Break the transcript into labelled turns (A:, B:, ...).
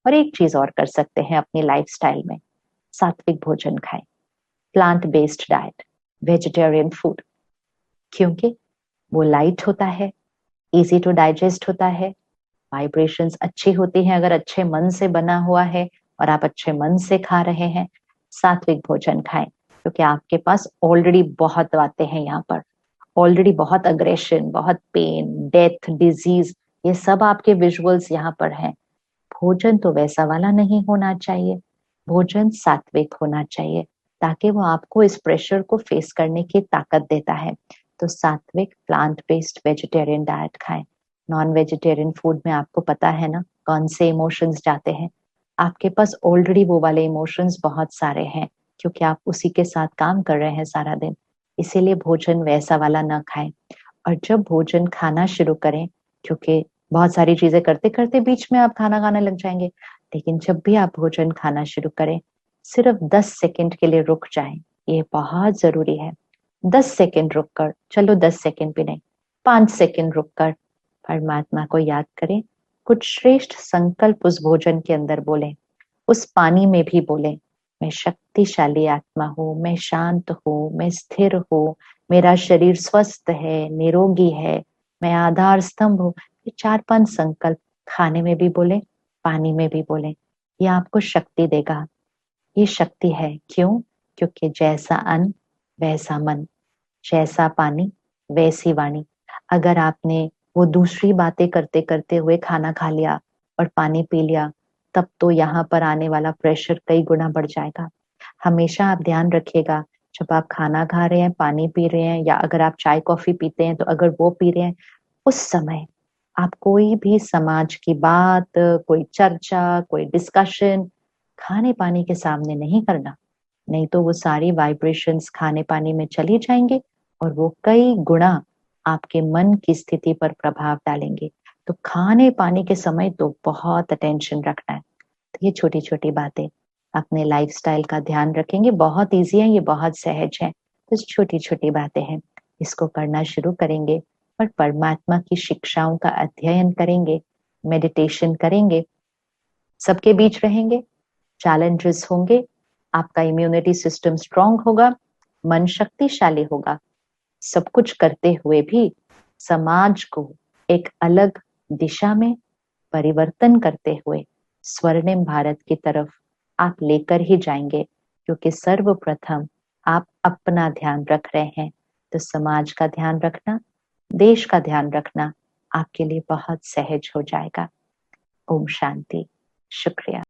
A: और एक चीज और कर सकते हैं अपनी लाइफस्टाइल में, सात्विक भोजन खाएं, plant based diet, vegetarian food, क्योंकि वो लाइट होता है, इजी टू डाइजेस्ट होता है, वाइब्रेशंस अच्छी होती हैं अगर अच्छे मन से बना हुआ है और आप अच्छे मन से खा रहे हैं। सात्विक भोजन खाएं, क्योंकि आपके पास ऑलरेडी बहुत बातें हैं यहाँ पर, ऑलरेडी बहुत अग्रेशन, बहुत पेन, डेथ, डिजीज, ये सब आपके विजुअल्स यहाँ पर हैं। भोजन तो वैसा वाला नहीं होना चाहिए, भोजन सात्विक होना चाहिए, ताकि वो आपको इस प्रेशर को फेस करने की ताकत देता है। तो सात्विक प्लांट बेस्ड वेजिटेरियन डाइट खाएं। नॉन वेजिटेरियन फूड में आपको पता है ना कौन से इमोशंस जाते हैं, आपके पास ऑलरेडी वो वाले इमोशंस बहुत सारे हैं, क्योंकि आप उसी के साथ काम कर रहे हैं सारा दिन, इसीलिए भोजन वैसा वाला ना खाएं। और जब भोजन खाना शुरू करें, क्योंकि बहुत सारी चीजें करते करते बीच में आप खाना खाने लग जाएंगे, लेकिन जब भी आप भोजन खाना शुरू करें सिर्फ 10 सेकंड के लिए रुक जाएं, ये बहुत जरूरी है। 10 सेकंड रुककर, चलो 10 सेकंड भी नहीं, 5 सेकंड रुककर परमात्मा को याद करें, कुछ श्रेष्ठ संकल्प उस भोजन के अंदर बोलें, उस पानी में भी बोलें, मैं शक्तिशाली आत्मा हूँ, मैं शांत हूँ, मैं स्थिर हूँ, मेरा शरीर स्वस्थ है, निरोगी है, मैं आधार स्तंभ हूँ। ये 4-5 संकल्प खाने में भी बोले, पानी में भी बोले, ये आपको शक्ति देगा। ये शक्ति है, क्यों? क्योंकि जैसा अन्न वैसा मन, जैसा पानी वैसी वाणी। अगर आपने वो दूसरी बातें करते करते हुए खाना खा लिया और पानी पी लिया, तब तो यहाँ पर आने वाला प्रेशर कई गुना बढ़ जाएगा। हमेशा आप ध्यान रखिएगा, जब आप खाना खा रहे हैं, पानी पी रहे हैं, या अगर आप चाय कॉफी पीते हैं तो अगर वो पी रहे हैं, उस समय आप कोई भी समाज की बात, कोई चर्चा, कोई डिस्कशन खाने पानी के सामने नहीं करना, नहीं तो वो सारी वाइब्रेशंस खाने पानी में चली जाएंगे और वो कई गुना आपके मन की स्थिति पर प्रभाव डालेंगे। तो खाने पानी के समय तो बहुत अटेंशन रखना है। तो ये छोटी छोटी बातें अपने लाइफस्टाइल का ध्यान रखेंगे, बहुत इजी है, ये बहुत सहज है, तो छोटी छोटी बातें हैं, इसको करना शुरू करेंगे और परमात्मा की शिक्षाओं का अध्ययन करेंगे, मेडिटेशन करेंगे, सबके बीच रहेंगे, चैलेंजेस होंगे, आपका इम्यूनिटी सिस्टम स्ट्रांग होगा, मन शक्तिशाली होगा, सब कुछ करते हुए भी समाज को एक अलग दिशा में परिवर्तन करते हुए स्वर्णिम भारत की तरफ आप लेकर ही जाएंगे, क्योंकि सर्वप्रथम आप अपना ध्यान रख रहे हैं, तो समाज का ध्यान रखना, देश का ध्यान रखना आपके लिए बहुत सहज हो जाएगा। ओम शांति। शुक्रिया।